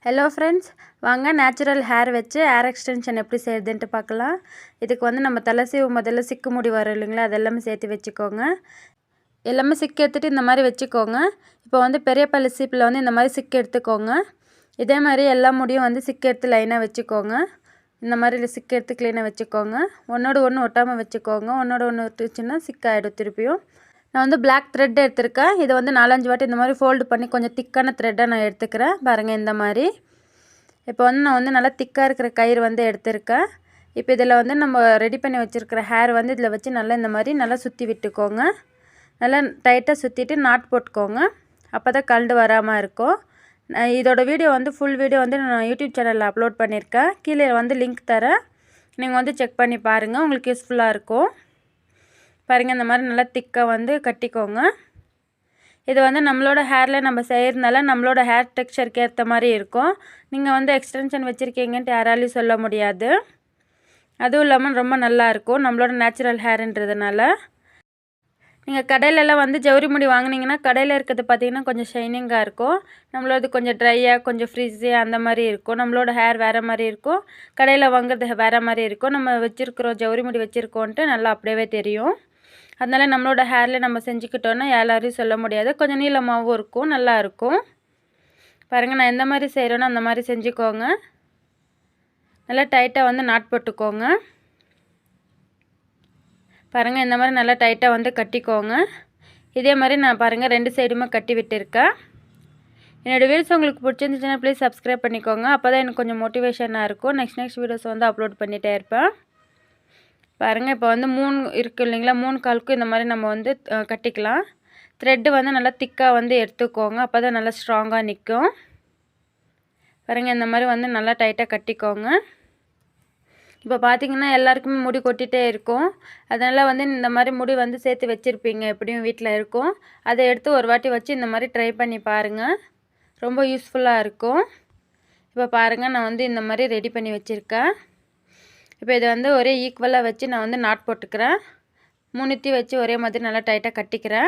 Hello friends, வாங்க natural hair வச்சு hair extension எப்படி செய்யுதுன்ட்டு பார்க்கலாம். இதுக்கு வந்து நம்ம தலை சீவு முதல்ல சிக்கு முடி வரும் இல்லைங்களா, அதெல்லாமே சேர்த்து வச்சுக்கோங்க. எல்லாமே சிக்கு எடுத்துகிட்டு இந்த மாதிரி வச்சுக்கோங்க. இப்போ வந்து பெரிய பல்லு சீப்பில் வந்து இந்த மாதிரி சிக்கு எடுத்துக்கோங்க. இதே மாதிரி எல்லா முடியும் வந்து சிக்கு எடுத்து லைனாக வச்சுக்கோங்க. இந்த மாதிரி சிக்கு எடுத்து க்ளீனாக வச்சுக்கோங்க. ஒன்றோடு ஒன்று ஒட்டாமல் வச்சுக்கோங்க. ஒன்றோடு ஒன்று ஒட்டுச்சுன்னா சிக்காகிடும் திருப்பியும். நான் வந்து பிளாக் த்ரெட் எடுத்திருக்கேன். இதை வந்து 4-5 வாட்டி இந்த மாதிரி ஃபோல்டு பண்ணி கொஞ்சம் திக்கான த்ரெட்டாக நான் எடுத்துக்கிறேன். பாருங்கள் இந்த மாதிரி. இப்போ வந்து நான் வந்து நல்லா திக்காக இருக்கிற கயிறு வந்து எடுத்திருக்கேன். இப்போ இதில் வந்து நம்ம ரெடி பண்ணி வச்சுருக்கிற ஹேர் வந்து இதில் வச்சு நல்லா இந்த மாதிரி நல்லா சுற்றி விட்டுக்கோங்க. நல்லா டைட்டாக சுற்றிட்டு நாட் போட்டுக்கோங்க. அப்போ தான் கழண்டு வராமல் இருக்கும். இதோட வீடியோ வந்து ஃபுல் வீடியோ வந்து நான் யூடியூப் சேனலில் அப்லோட் பண்ணியிருக்கேன். கீழே வந்து லிங்க் தரேன். நீங்கள் வந்து செக் பண்ணி பாருங்கள், உங்களுக்கு யூஸ்ஃபுல்லாக இருக்கும். பாருங்கள் இந்த மாதிரி நல்லா திக்காக வந்து கட்டிக்கோங்க. இது வந்து நம்மளோட ஹேரில் நம்ம செய்கிறதுனால நம்மளோட ஹேர் டெக்ஸ்சருக்கு ஏற்ற மாதிரி இருக்கும். நீங்கள் வந்து எக்ஸ்டென்ஷன் வச்சுருக்கீங்கன்ட்டு யாராலையும் சொல்ல முடியாது. அதுவும் இல்லாமல் ரொம்ப நல்லாயிருக்கும் நம்மளோட நேச்சுரல் ஹேருன்றதுனால. நீங்கள் கடையிலலாம் வந்து ஜவுரி முடி வாங்கினீங்கன்னா கடையில் இருக்கிறது பார்த்திங்கன்னா கொஞ்சம் ஷைனிங்காக இருக்கும். நம்மளோடது கொஞ்சம் ட்ரையாக கொஞ்சம் ஃப்ரிஸியாக அந்த மாதிரி இருக்கும். நம்மளோட ஹேர் வேறு மாதிரி இருக்கும், கடையில் வாங்குறது வேறு மாதிரி இருக்கும். நம்ம வச்சுருக்கிறோம் ஜவுரி முடி வச்சுருக்கோன்ட்டு நல்லா அப்படியே தெரியும். அதனால் நம்மளோட ஹேரில் நம்ம செஞ்சுக்கிட்டோன்னா எல்லாரையும் சொல்ல முடியாது. கொஞ்சம் நீளமாகவும் இருக்கும், நல்லாயிருக்கும். பாருங்கள் நான் எந்த மாதிரி செய்கிறேனோ அந்த மாதிரி செஞ்சுக்கோங்க. நல்லா டைட்டாக வந்து நாட் போட்டுக்கோங்க. பாருங்கள் இந்த மாதிரி நல்லா டைட்டாக வந்து கட்டிக்கோங்க. இதே மாதிரி நான் பாருங்கள் 2 சைடுமே கட்டி விட்டுருக்கேன். என்னோடய வீடியோஸ் உங்களுக்கு பிடிச்சிருந்துச்சுன்னா ப்ளீஸ் சப்ஸ்கிரைப் பண்ணிக்கோங்க. அப்போ தான் எனக்கு கொஞ்சம் மோட்டிவேஷனாக இருக்கும். நெக்ஸ்ட் வீடியோஸ் வந்து அப்லோட் பண்ணிகிட்டே இருப்பேன். பாருங்கள் இப்போ வந்து 3 இருக்குது இல்லைங்களா, 3 காலுக்கும் இந்த மாதிரி நம்ம வந்து கட்டிக்கலாம். த்ரெட்டு வந்து நல்லா திக்காக வந்து எடுத்துக்கோங்க. அப்போ தான் நல்லா ஸ்ட்ராங்காக நிற்கும். பாருங்கள் இந்த மாதிரி வந்து நல்லா டைட்டாக கட்டிக்கோங்க. இப்போ பார்த்திங்கன்னா எல்லாருக்குமே முடி கொட்டிகிட்டே இருக்கும். அதனால் வந்து இந்த மாதிரி முடி வந்து சேர்த்து வச்சுருப்பீங்க, எப்படியும் வீட்டில் இருக்கும். அதை எடுத்து ஒரு வாட்டி வச்சு இந்த மாதிரி ட்ரை பண்ணி பாருங்கள், ரொம்ப யூஸ்ஃபுல்லாக இருக்கும். இப்போ பாருங்கள் நான் வந்து இந்த மாதிரி ரெடி பண்ணி வச்சுருக்கேன். இப்போ இதை வந்து ஒரே ஈக்குவலாக வச்சு நான் வந்து நாட் போட்டுக்கிறேன். 3 வச்சு ஒரே மாதிரி நல்லா டைட்டாக கட்டிக்கிறேன்.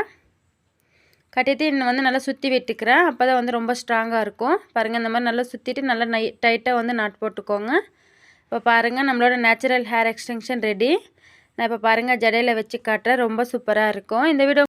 கட்டிட்டு இன்னும் வந்து நல்லா சுற்றி விட்டுக்கிறேன். அப்போ தான் வந்து ரொம்ப ஸ்ட்ராங்காக இருக்கும். பாருங்கள் இந்த மாதிரி நல்லா சுற்றிட்டு நல்லா டைட்டாக வந்து நாட் போட்டுக்கோங்க. இப்போ பாருங்கள் நம்மளோட நேச்சுரல் ஹேர் எக்ஸ்டென்ஷன் ரெடி. நான் இப்போ பாருங்கள் ஜடையில் வச்சு காட்டுறேன். ரொம்ப சூப்பராக இருக்கும். இந்த வீடியோ